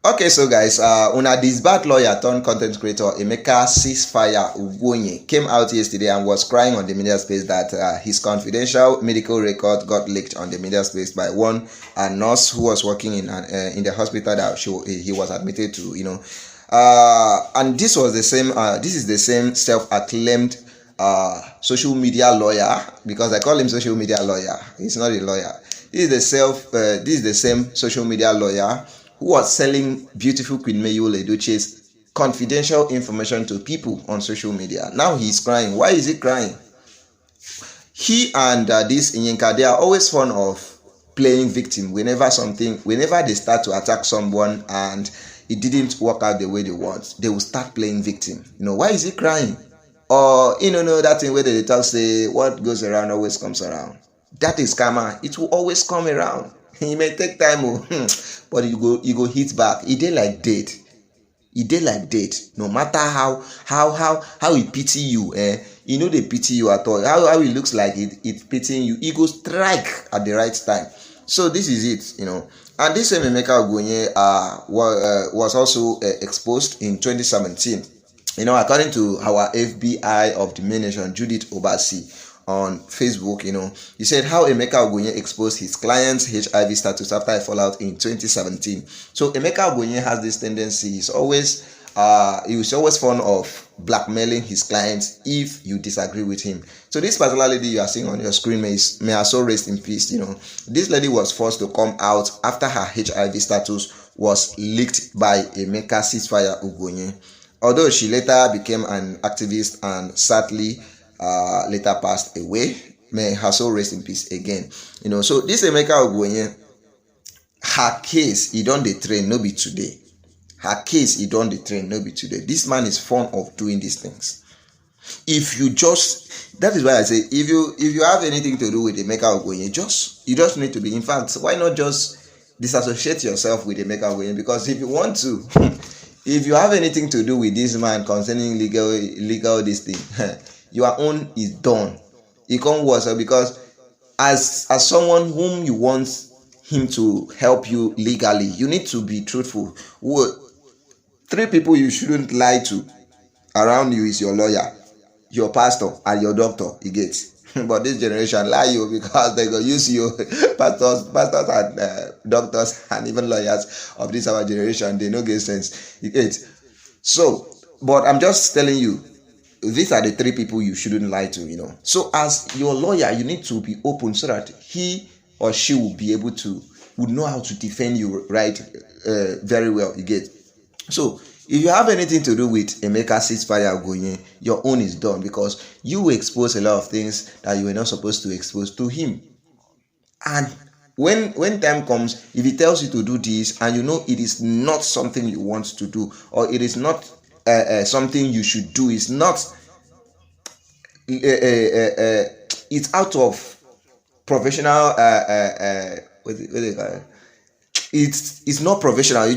Okay, so guys, una this bad lawyer turned content creator Emeka ceasefire ugwuonye came out yesterday and was crying on the media space that his confidential medical record got leaked on the media space by one nurse who was working in the hospital that he was admitted to. And this was the same. This is the same self-acclaimed social media lawyer, because I call him social media lawyer. He's not a lawyer. This is the same social media lawyer who was selling beautiful Queen Mayule Edochie's confidential information to people on social media. Now he's crying. Why is he crying? He and this Emeka, they are always fond of playing victim whenever they start to attack someone and it didn't work out the way they want. They will start playing victim. Why is he crying? Or that thing where they tell say what goes around always comes around. That is karma. It will always come around. It may take time, but you go hit back. It dey like date. No matter how he pity you, they pity you at all. How it looks like it pitying you, he go strike at the right time. So this is it, And this same Emeka ugwuonye was also exposed in 2017. According to our FBI of the main nation, Judith Obasi, on Facebook, he said how Emeka ugwuonye exposed his client's HIV status after a fallout in 2017. So Emeka ugwuonye has this tendency. He was always fond of blackmailing his clients if you disagree with him. So this particular lady you are seeing on your screen, may her soul rest in peace. This lady was forced to come out after her HIV status was leaked by Emeka ceasefire ugwuonye. Although she later became an activist and sadly later passed away, may her soul rest in peace again. So this Emeka ugwuonye, her case, he don't train, no be today. Her case, he don't train, no be today. This man is fond of doing these things. That is why I say, if you have anything to do with Emeka ugwuonye, you just need to be. In fact, why not just disassociate yourself with Emeka ugwuonye? Because if you want to, if you have anything to do with this man concerning legal this thing, your own is done. It can't work. So because as someone whom you want him to help you legally, you need to be truthful. 3 people you shouldn't lie to around you is your lawyer, your pastor, and your doctor. You get. But this generation lie you because they go use you. Pastors and doctors and even lawyers of this our generation, they no get sense. You get. So, but I'm just telling you, these are the 3 people you shouldn't lie to, So as your lawyer, you need to be open so that he or she will be able to, would know how to defend you, right? Very well, you get. So if you have anything to do with Emeka ceasefire ugwuonye, your own is done, because you expose a lot of things that you were not supposed to expose to him. And when time comes, if he tells you to do this and it is not something you want to do, or it is not something you should do, it's not it's out of professional it's not professional.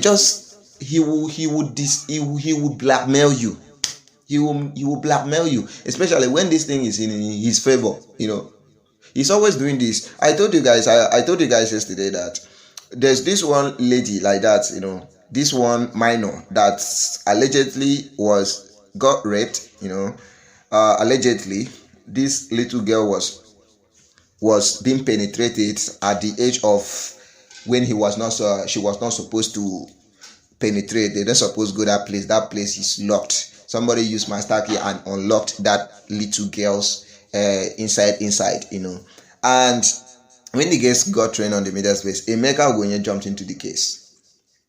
He will blackmail you. He will blackmail you, especially when this thing is in his favor. He's always doing this. I told you guys yesterday that there's this one lady like that, this one minor that allegedly got raped. Allegedly this little girl was being penetrated at the age of when she was not supposed to penetrate. They're not supposed to go that place. That place is locked. Somebody used master key and unlocked that little girl's inside. And when the case got trained on the media space, Emeka ugwuonye jumped into the case.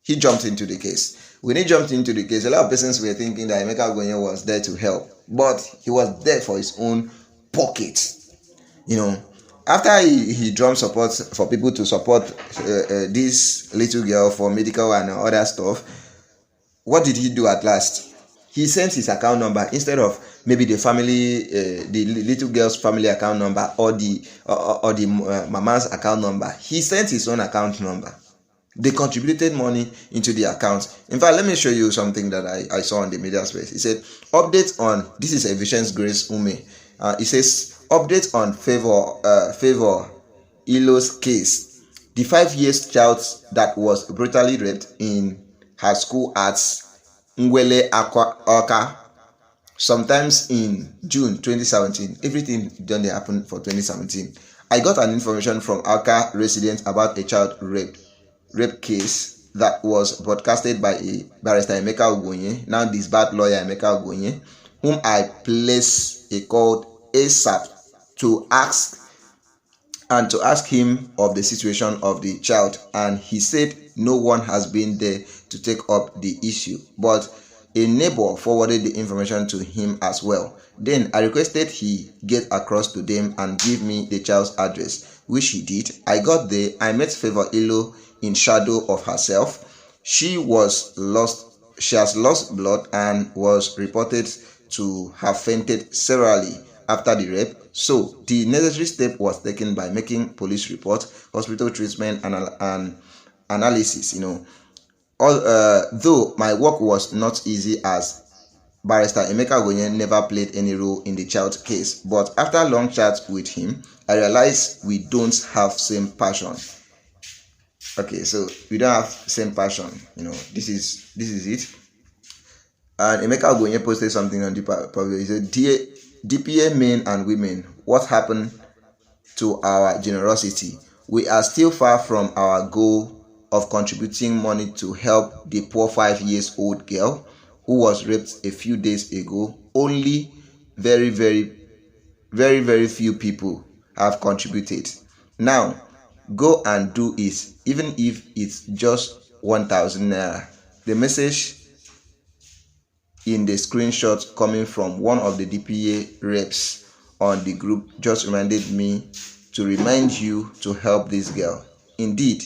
He jumped into the case. When he jumped into the case, a lot of persons were thinking that Emeka ugwuonye was there to help, but he was there for his own pocket. After he drummed support for people to support this little girl for medical and other stuff, what did he do at last? He sent his account number instead of maybe the little girl's family account number or the mama's account number. He sent his own account number. They contributed money into the account. In fact, let me show you something that I saw on the media space. He said, update on, this is Evisions Grace Ume. It says, update on favor Ilo's case. The 5 years child that was brutally raped in her school at Ngwele Oka sometimes in June 2017. Everything done happened for 2017. I got an information from Aka residents about a child rape case that was broadcasted by a barrister Emeka ugwuonye, now disbarred lawyer Emeka ugwuonye, whom I placed a call ASAP to ask him of the situation of the child, and he said no one has been there to take up the issue, but a neighbor forwarded the information to him as well. Then I requested he get across to them and give me the child's address, which he did. I got there. I met Favor Ilo in shadow of herself. She has lost blood and was reported to have fainted severely after the rape. So the necessary step was taken by making police report, hospital treatment, and analysis. Though my work was not easy, as barrister Emeka ugwuonye never played any role in the child case, but after long chats with him, I realized we don't have same passion. Okay, so we don't have same passion. This is it. And Emeka ugwuonye posted something on the public. He said, "Dear DPA men and women, what happened to our generosity? We are still far from our goal of contributing money to help the poor 5-year-old girl who was raped a few days ago. Only very, very, very, very few people have contributed. Now, go and do it, even if it's just 1,000 naira. The message in the screenshot coming from one of the DPA reps on the group just reminded me to remind you to help this girl. Indeed,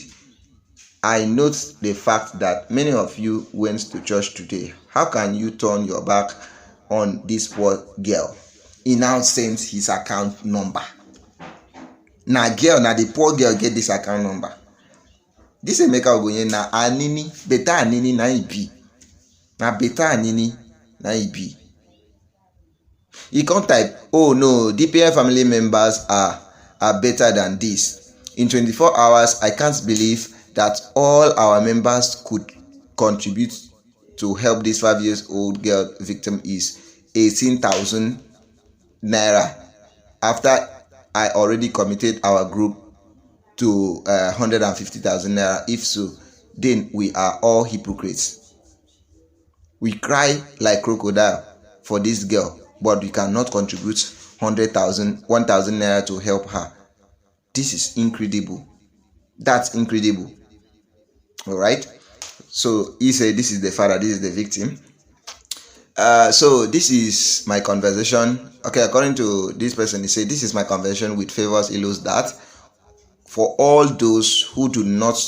I note the fact that many of you went to church today. How can you turn your back on this poor girl?" He now sends his account number. Now the poor girl get this account number. This Emeka ugwuonye na anini, beta anini na ibi. Na beta anini na ibi. He can't type, "Oh no, DPA family members are better than this. In 24 hours, I can't believe that all our members could contribute to help this 5-year-old girl victim is 18,000 naira after I already committed our group to 150,000 naira. If so, then we are all hypocrites. We cry like crocodile for this girl, but we cannot contribute 1,000 naira to help her. This is incredible. That's incredible." All right. So he said, "This is the father, this is the victim." So this is my conversation. Okay, according to this person, he said, "This is my conversation with Favors Ilo's dad. For all those who do not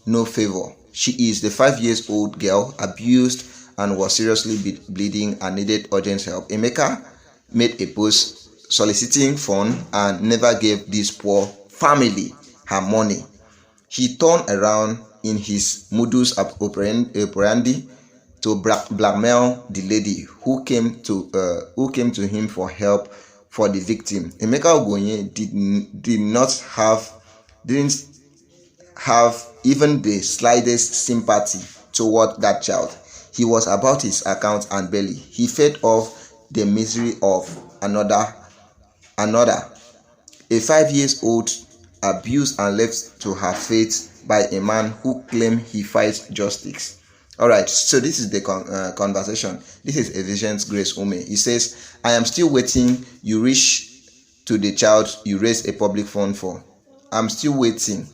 know Favor, she is the 5-year-old girl abused and was seriously bleeding and needed urgent help. Emeka made a post soliciting funds and never gave this poor family her money. He turned around in his modus operandi to blackmail the lady who came to him for help for the victim. Emeka ugwuonye didn't have even the slightest sympathy toward that child. He was about his account and belly. He fed off the misery of another. A 5-year-old abused and left to her fate by a man who claimed he fights justice." All right, so this is the conversation. This is Ephesians Grace Ume. He says, "I am still waiting. You reach to the child you raised a public fund for. I'm still waiting.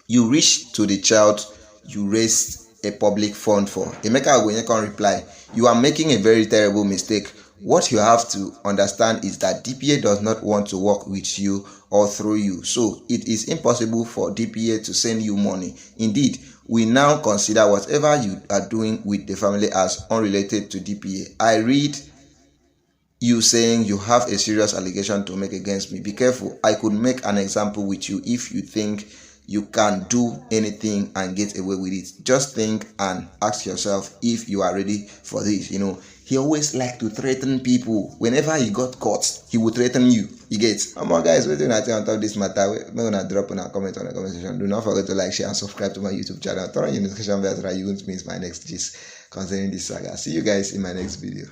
You reach to the child you raised a public fund for." Emeka ugwuonye can reply, "You are making a very terrible mistake. What you have to understand is that DPA does not want to work with you or through you. So it is impossible for DPA to send you money. Indeed, we now consider whatever you are doing with the family as unrelated to DPA. I read you saying you have a serious allegation to make against me. Be careful. I could make an example with you if you think you can do anything and get away with it. Just think and ask yourself if you are ready for this. He always liked to threaten people. Whenever he got caught, he would threaten you. You get? Guys, what do you think on top of this matter? We're gonna drop in a comment on the comment section. Do not forget to like, share, and subscribe to my YouTube channel. Turn on your notification bell so that you won't miss my next gist concerning this saga. See you guys in my next video.